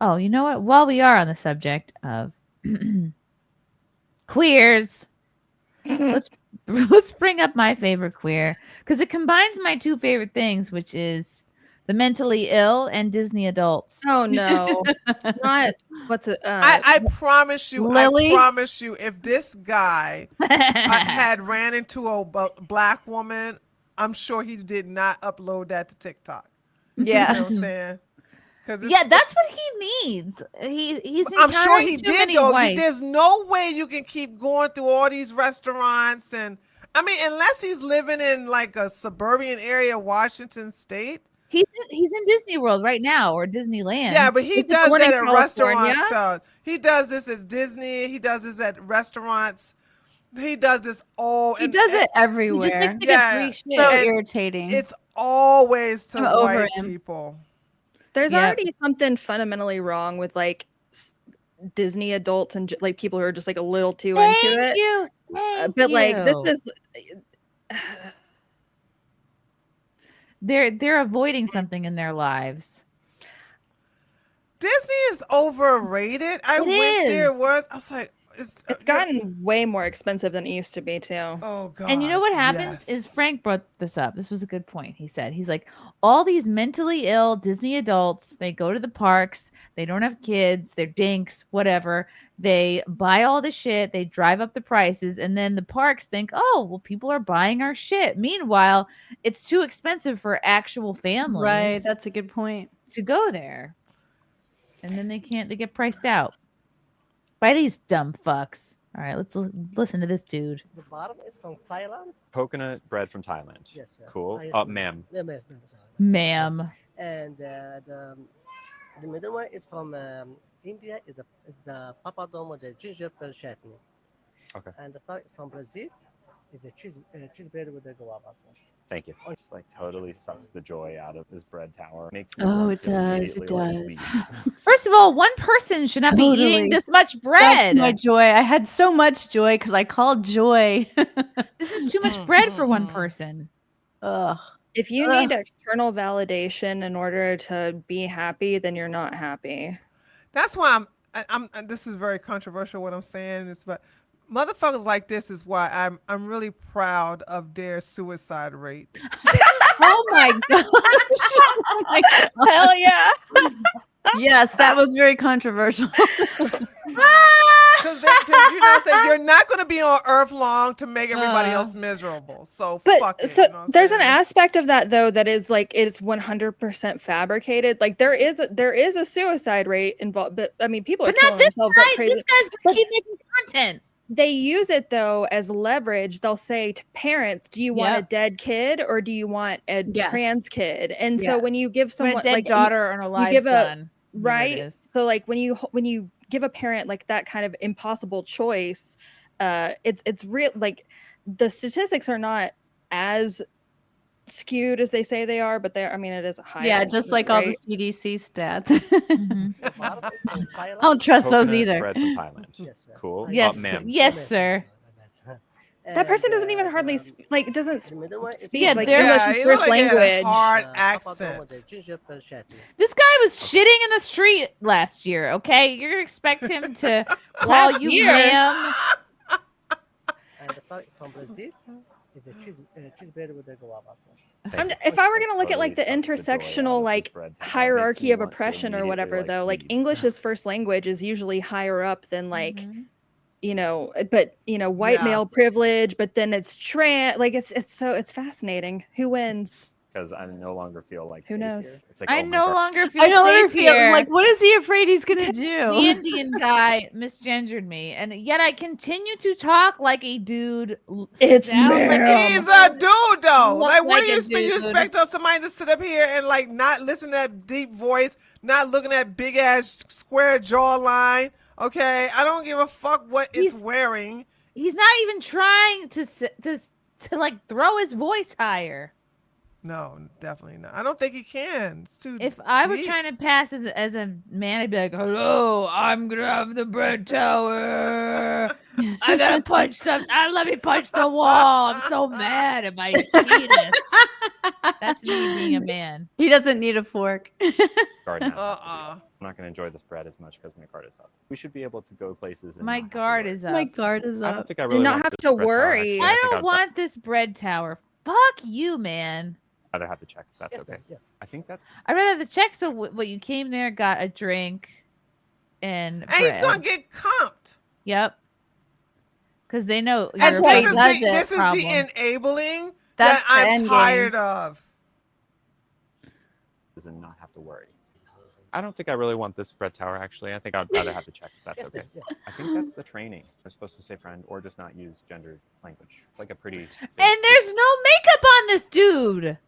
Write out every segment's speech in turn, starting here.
Oh, you know what? While we are on the subject of queers, let's let's bring up my favorite queer because it combines my two favorite things, which is the mentally ill and Disney adults. Oh no, not what's it? I promise you, Lily? if this guy had ran into a black woman, I'm sure he did not upload that to TikTok. You know Yeah. what I'm saying? Yeah, that's what he needs. He's I'm sure encountering he too did many though. whites. There's no way you can keep going through all these restaurants, and I mean, unless he's living in like a suburban area of Washington State. He's in Disney World right now or Disneyland. Yeah, but he Is it the does one that in at restaurants California? too. He does this at Disney. He does this at restaurants. He does this all. He does it He everywhere. just likes to Yeah, get free shit. So and irritating. it's always to I'm over white him. people. There's Yep. already something fundamentally wrong with like Disney adults and like people who are just like a little too Thank into it. you. Thank But like this you. is They're avoiding something in their lives. Disney is overrated. I It went there is. once. I was like, it's gotten way more expensive than it used to be too. Oh God. And you know what happens is yes. Frank brought this up. This was a good point. He's like, all these mentally ill Disney adults, they go to the parks, they don't have kids, they're dinks, whatever. They buy all the shit, they drive up the prices, and then the parks think, oh, well, people are buying our shit. Meanwhile, it's too expensive for actual families Right. That's a good point. to go there. And then they get priced out by these dumb fucks. All right, let's listen to this dude. The bottom is from Thailand. Coconut bread from Thailand. Yes, sir. Cool. Thai- Ma'am. Yeah, ma'am, sorry. Ma'am. And the middle one is from India. It's the papadom with the gingerbread chutney. Okay. And the third is from Brazil. It's a cheese bread with the guava sauce. Thank you. Just like totally sucks the joy out of this bread tower. Makes me Oh, want it to does. It immediately, like, does. leave. First of all, one person should not be eating Totally. this much That's bread. my joy. I had so much joy because I called joy. This is too much bread for one person. Ugh. If you need external validation in order to be happy, then you're not happy. That's why I'm. This is very controversial. What I'm saying is, but motherfuckers like this is why I'm really proud of their suicide rate. Oh my gosh. Oh my God. Hell yeah! Yes, that was very controversial. Because you know, say you're not going to be on Earth long to make everybody else miserable. So But fuck it. so You know what I'm there's an saying? aspect of that though that is like it's 100% fabricated. Like there is a suicide rate involved, but I mean people are But not killing this themselves guy. like crazy. This guy's gonna keep making content. They use it though as leverage. They'll say to parents, "Do you want a Yep. dead kid or do you want a Yes. trans kid?" And Yeah. so when you give For a someone dead like daughter or a live give a- son. whatever it right, is. so like when you give a parent like that kind of impossible choice, it's real. Like the statistics are not as skewed as they say they are, but they're, I mean, it is a high. Yeah, just like all the rate. CDC stats. Mhm. The bottom is from Thailand. I don't trust those Coconut either. bread from Thailand. Yes, sir. Cool. Yes, Ma'am. yes, sir. That person doesn't even And, hardly like doesn't the middle one is speak Yeah, like they're- English Yeah, is he first looked like he had a language. hard papadom accent. with the gingerbread chutney. This guy was shitting in the street last year. Okay, you're gonna expect him to call Last you year? ma'am. And the third is from Brazil. It's a cheese bread with the guava sauce. If I were gonna look at like the Totally sucks the joy out intersectional of like this bread tower. hierarchy Makes me of want to oppression or immediately, whatever like, though, like leave. English as first language is usually higher up than like Mhm. you know, but you know, white Yeah. male privilege, but then it's trans. Like it's fascinating. Who wins? Because I no longer feel like Who safe knows? here. It's like, I oh my no God. longer feel I know safe they're feeling here. like, what is he afraid he's gonna the do? Indian guy misgendered me, and yet I continue to talk like a dude. It's sound like a- ma'am. He's a dude though. Look Like, what like do you a expect? You dude. expect somebody to sit up here and like not listen to that deep voice, not looking at big ass square jawline? Okay, I don't give a fuck what it's He's- wearing. He's not even trying to like throw his voice higher. No, definitely not. I don't think he can. It's too. If I was deep. trying to pass as a man, I'd be like, "Hello, I'm gonna have the bread tower. I gotta punch some. Let me punch the wall. I'm so mad at my penis." That's me being a man. He doesn't need a fork. Garden house. I'm not going to enjoy this bread as much because my guard is up. We should be able to go places. And My not have to guard worry. is up. My guard is I don't up. think I really not want have this to bread tower, worry. actually. I think don't I'd want this bread tower. Fuck you, man. rather have the check. If that's Yes, okay. ma'am. Yeah. I think that's. I'd rather have the check. So what you came there, got a drink, and And he's bread. gonna get comped. Yep. Because they know And your this does is problem. the enabling That's that the I'm end game. tired of. And not have to worry. I don't think I really want this bread tower, actually. I think I'd rather have the check, if that's Yes, okay. ma'am. Yeah. I think that's the training. We're supposed to say friend or just not use gendered language. It's like a pretty... And there's no makeup on this dude.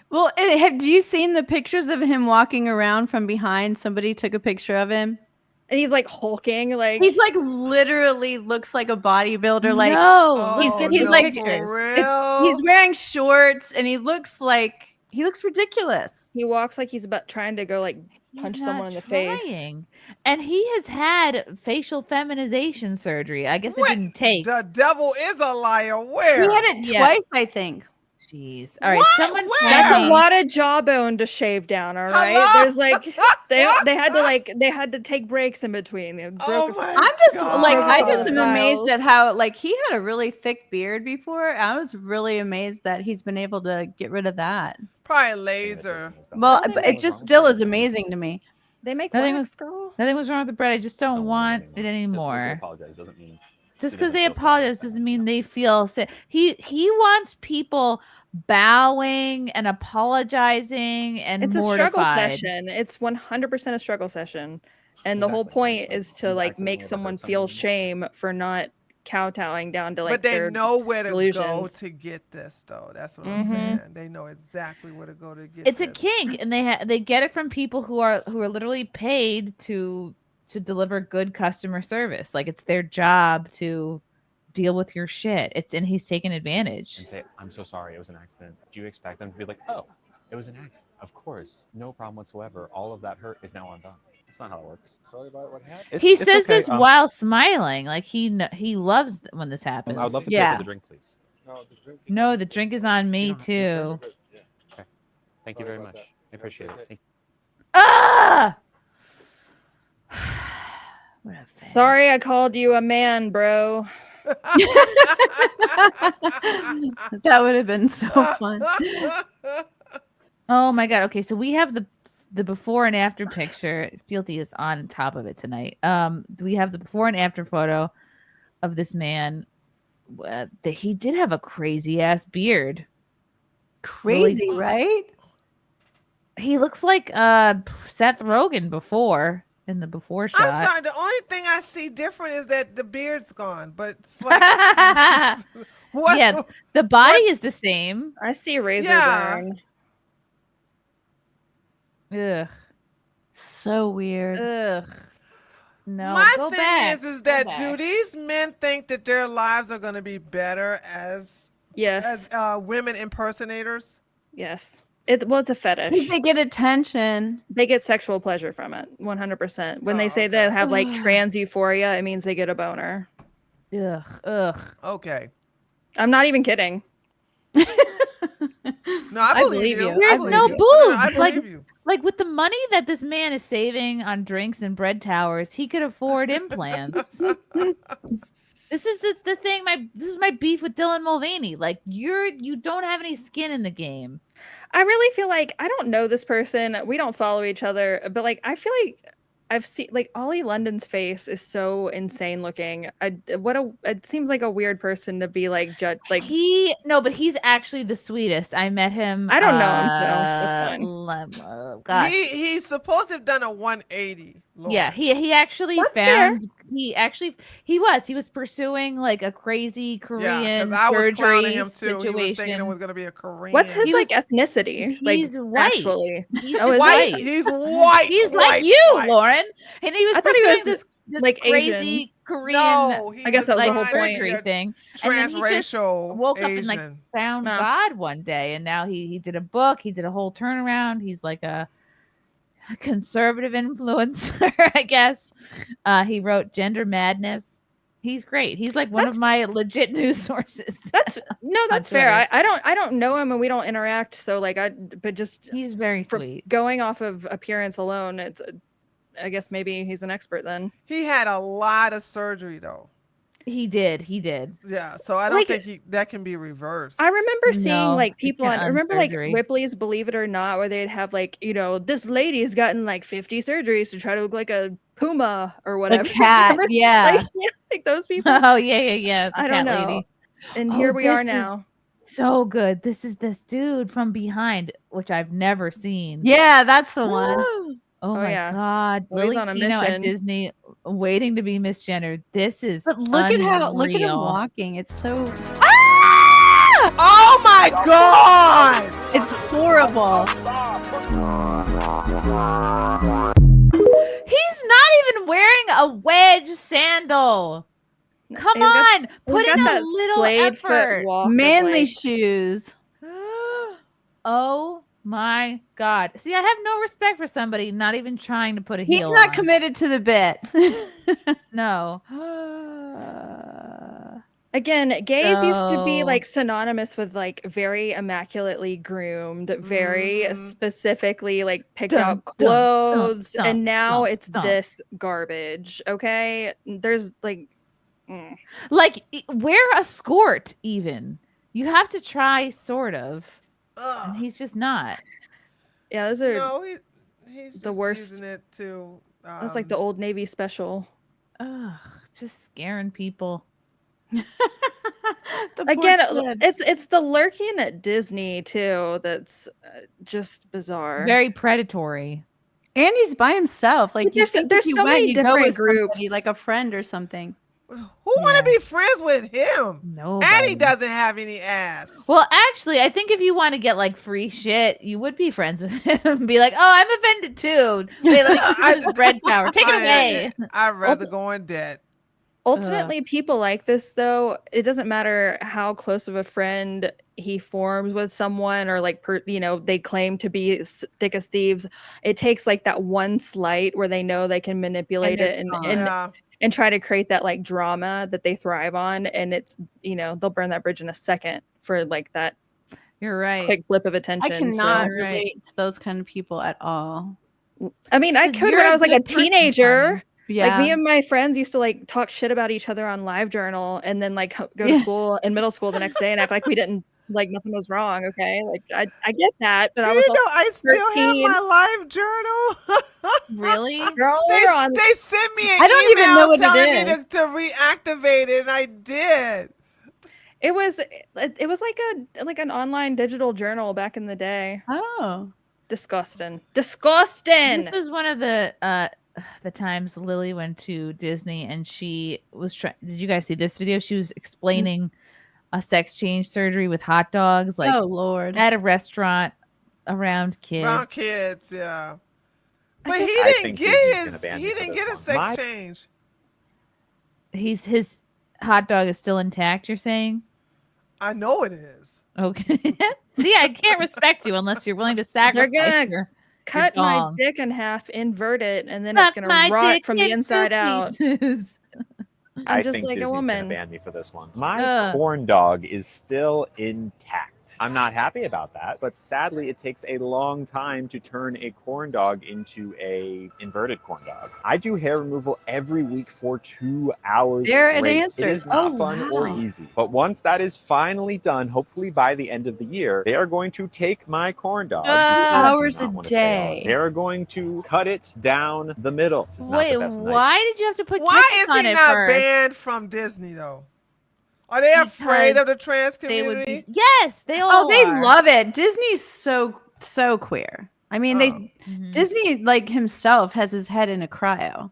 Well, have you seen the pictures of him walking around from behind? Somebody took a picture of him. And he's like hulking, like He's like literally looks like a bodybuilder. Like No, he's- look at he's these like- pictures. for he's real? wearing shorts and he looks ridiculous. he walks like he's about trying to go like He's punch not someone in the face. trying. And he has had facial feminization surgery. I guess it What? didn't take. The devil is a liar. He Where? had it Yeah. twice, I think. Jeez. All right, What? someone Where? That's tell a me- lot of jawbone to shave down. All right, Hello? there's like they had to take breaks in between. It Oh broke a- my I'm just like I just am God. amazed at how like he had a really thick beard before. I was really amazed that he's been able to get rid of that. Probably laser. Well, Really but makes it just still is amazing to me. They make Nothing wax, was- girl. Nothing was wrong with the bread. I just don't want it Just because they anymore. apologize doesn't mean... Just He because doesn't they feel sorry apologize about it. doesn't mean they feel sick. He wants people bowing and apologizing and It's a struggle mortified. session. It's 100% a struggle session, and the whole Exactly. point is to You've like accidentally make ever hurt someone feel someone? shame for not kowtowing down to like But they their know where to go delusions. to get this, though. That's what I'm Mhm. saying. They know exactly where to go to get It's this. a kink, and they get it from people who are literally paid to deliver good customer service. Like it's their job to deal with your shit. And he's taking advantage. And say, I'm so sorry, it was an accident. Do you expect them to be like, oh, it was an accident? Of course, no problem whatsoever. All of that hurt is now undone. That's not how it works. Sorry about what happened. He says this while smiling, like he loves when this happens. I would love to pay Yeah. for the drink, please. No, the drink is on me too. Thank you very much. I appreciate it. Thank Ah! What a fag. Sorry, I called you a man, bro. That would have been so fun. Oh my god. Okay, so we have the before and after picture. Fealty is on top of it tonight. We have the before and after photo of this man. He did have a crazy ass beard. Crazy, right? He looks like Seth Rogen before in the before shot. I'm sorry. The only thing I see different is that the beard's gone. But it's like, what? Yeah, the body is the same. I see razor Yeah. burn. Ugh. So weird. Ugh. No, My go thing back. is Go that back. do these men think that their lives are going to be better as Yes, women impersonators? yes. It's a fetish. They get attention. They get sexual pleasure from it. 100%. When they Oh, say they okay. have like trans euphoria, it means they get a boner. Ugh. Ugh. Okay. I'm not even kidding. No, I I believe believe you. you. I There's believe no you. boobs, I like- believe you. Like with the money that this man is saving on drinks and bread towers, he could afford implants. This is the thing. This is my beef with Dylan Mulvaney. Like you don't have any skin in the game. I really feel like I don't know this person. We don't follow each other, but like I feel like I've seen like Ollie London's face is so insane looking. It seems like a weird person to be like judge like But he's actually the sweetest. I met him. I don't know him, so that's fine. Gosh. He's supposed to have done a 180. Lord. Yeah, he actually That's fair. found he was pursuing like a crazy Korean I was clowning surgery him too. He was thinking it situation. was going to be a Korean. what's his He like was- ethnicity? Like he's white. actually. He's Oh, is white. white. He's white. He's white, like you, white. Lauren. And he was I thought he pursuing was, this like, crazy Asian. Korean No, he I guess that was like the whole trying to point. be surgery a thing. And then he just Transracial woke up and like Asian. found No. God one day, and now he did a book. He did a whole turnaround. He's like a conservative influencer, I guess. He wrote Gender Madness. He's great. He's like one That's- of my legit news sources. That's fair. Twitter. I don't know him and we don't interact. So like but just He's very for sweet. going off of appearance alone, I guess maybe he's an expert then. He had a lot of surgery though. He did. Yeah, so I don't Like- think that can be reversed. I remember seeing No, like you people on can't remember like unsurgery. Ripley's Believe It or Not, where they'd have like, this lady's gotten like 50 surgeries to try to look like a puma or A whatever. cat, Remember? yeah. Like those people. Oh yeah. The I cat don't know. lady. And Oh, here we are this is now. So good. This is this dude from Behind, which I've never seen. Yeah, that's the one. Oh my yeah. God. Well, he's Lily on a Tino at mission. Disney waiting to be misgendered. This is But look at him unreal. walking. It's so Oh my God! it's horrible. He's not even wearing a wedge sandal. Come He's got- on, put He's in got a that little splayed foot effort. walk of, Manly like- shoes. Oh my God. See, I have no respect for somebody not even trying to put a He's heel not on. committed to the bit. No. Again, gays used to be So- like synonymous with like very immaculately groomed, very Mhm. specifically like picked Dun, out dun, dun, clothes, dun, and now dun, it's dun. this garbage. Okay, there's like, Like, wear a skirt, even. You have to try, sort of. And Ugh. he's just not. yeah, those are No, he's the just worst. using it to. That's like the Old Navy special. Ugh, just scaring people. The poor Again, kids. it's the lurking at Disney too that's just bizarre. Very predatory. and he's by himself. Like But you think there's if you so went, many you'd go different with somebody, groups. like a friend or something. Who want to be friends with him? No. And he doesn't have any ass. Well, actually, I think if you want to get like free shit, you would be friends with him. Be like, oh, I'm offended too. They like use bread power. Take it away. I'd rather go in debt. Ultimately, people like this though. It doesn't matter how close of a friend he forms with someone, or like they claim to be thick as thieves. It takes like that one slight where they know they can manipulate they're it gone. Yeah. and try to create that like drama that they thrive on, and it's they'll burn that bridge in a second for like that You're right. quick blip of I attention. cannot You're right. relate to those kind of people at all. I mean, I 'Cause could you're when a I was like a good person, teenager. Carmen. Yeah. Like me and my friends used to like talk shit about each other on LiveJournal, and then like go to school in middle school the next day and act like we didn't like nothing was wrong. Okay, like I get that, but Do I you was know I still 13. have my live journal? Really? girl, you're on. They sent me an I don't even email know what it telling me is. to reactivate it, and I did. It was like an online digital journal back in the day. Oh. Disgusting. This was one of the times Lily went to Disney and she was trying. Did you guys see this video? She was explaining a sex change surgery with hot dogs, like Oh Lord. at a restaurant around kids. Around kids, yeah. But just- he I didn't think get Disney's gonna his. ban He me for didn't this get a one. sex My- change. His hot dog is still intact. You're saying? I know it is. Okay. See, I can't respect you unless you're willing to sacrifice. gonna your Cut my dong. dick in half, invert it, and then Suck it's gonna my rot dick from the in inside two out. pieces. I'm I just think like a Disney's woman. gonna ban me for this one. My Ugh. corn dog is still intact. I'm not happy about that, but sadly, it takes a long time to turn a corn dog into a inverted corn dog. I do hair removal every week for 2 hours. There it straight. It answers. is not Oh, fun or wow. easy. But once that is finally done, hopefully by the end of the year, they are going to take my corn dog. because I do Hours not a wanna stay on. day. They are going to cut it down the middle. This is not the Wait, best knife. why did you have to put Why ketchup is on he it not first? banned from Disney though? Are they afraid Because of the trans They would community? be. Yes, they all. Oh, they are. love it. Disney's so queer. I mean, they Oh. Mhm. Disney like himself has his head in a cryo.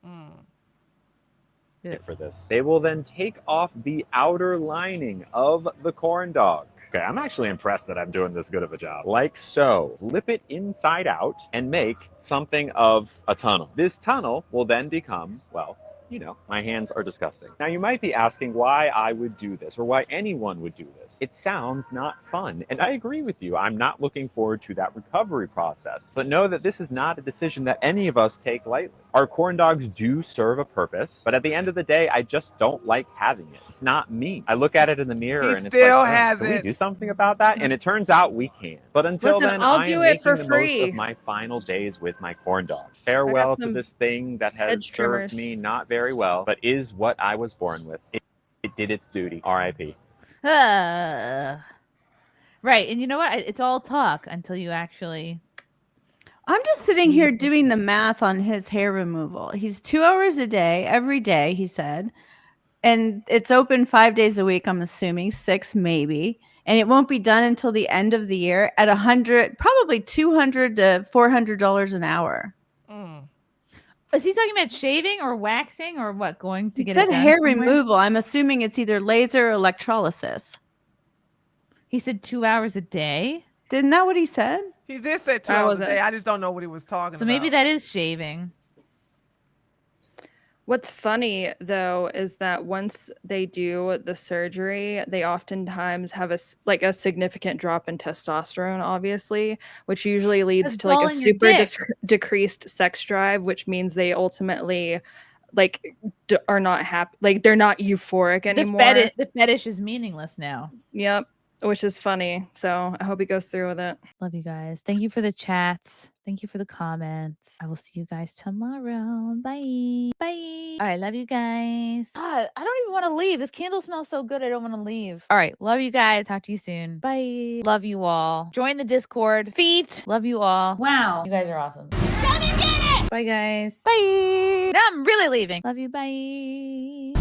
Mm. For this. They will then take off the outer lining of the corn dog. Okay, I'm actually impressed that I'm doing this good of a job. Like so. Flip it inside out and make something of a tunnel. This tunnel will then become, well, You know, my hands are disgusting. Now, you might be asking why I would do this or why anyone would do this. It sounds not fun. And I agree with you. I'm not looking forward to that recovery process. But know that this is not a decision that any of us take lightly. Our corn dogs do serve a purpose, but at the end of the day, I just don't like having it. It's not me. I look at it in the mirror and it's still like, has can we it. do something about that? And it turns out we can. But until Listen, then, I'll I do am it for making the most free. of my final days with my corn dog. Farewell to some this thing that has hedge trimmers. served me not very well, but is what I was born with. It did its duty. R.I.P. Right. And you know what? It's all talk until you actually. I'm just sitting here doing the math on his hair removal. He's 2 hours a day, every day, he said. And it's open 5 days a week, I'm assuming, 6 maybe. And it won't be done until the end of the year at probably $200 to $400 an hour. Is he talking about shaving or waxing or what? Going to It get said it done hair somewhere? removal. I'm assuming it's either laser or electrolysis. He said 2 hours a day. Isn't that what he said? He did say 2 I hours a wasn't- day. I just don't know what he was talking So about. maybe that is shaving. What's funny though is that once they do the surgery, they oftentimes have a significant drop in testosterone, obviously, which usually leads That's to like all a in your super dick. decreased sex drive, which means they ultimately like are not happy, like they're not euphoric anymore. The fetish is meaningless now. Yep, which is funny. So I hope he goes through with it. Love you guys. Thank you for the chats. Thank you for the comments. I will see you guys tomorrow. Bye. Bye. All right. Love you guys. God, I don't even want to leave. This candle smells so good. I don't want to leave. All right. Love you guys. Talk to you soon. Bye. Love you all. Join the Discord. Feet. Love you all. Wow. You guys are awesome. Come and get it. Bye, guys. Bye. Now I'm really leaving. Love you. Bye.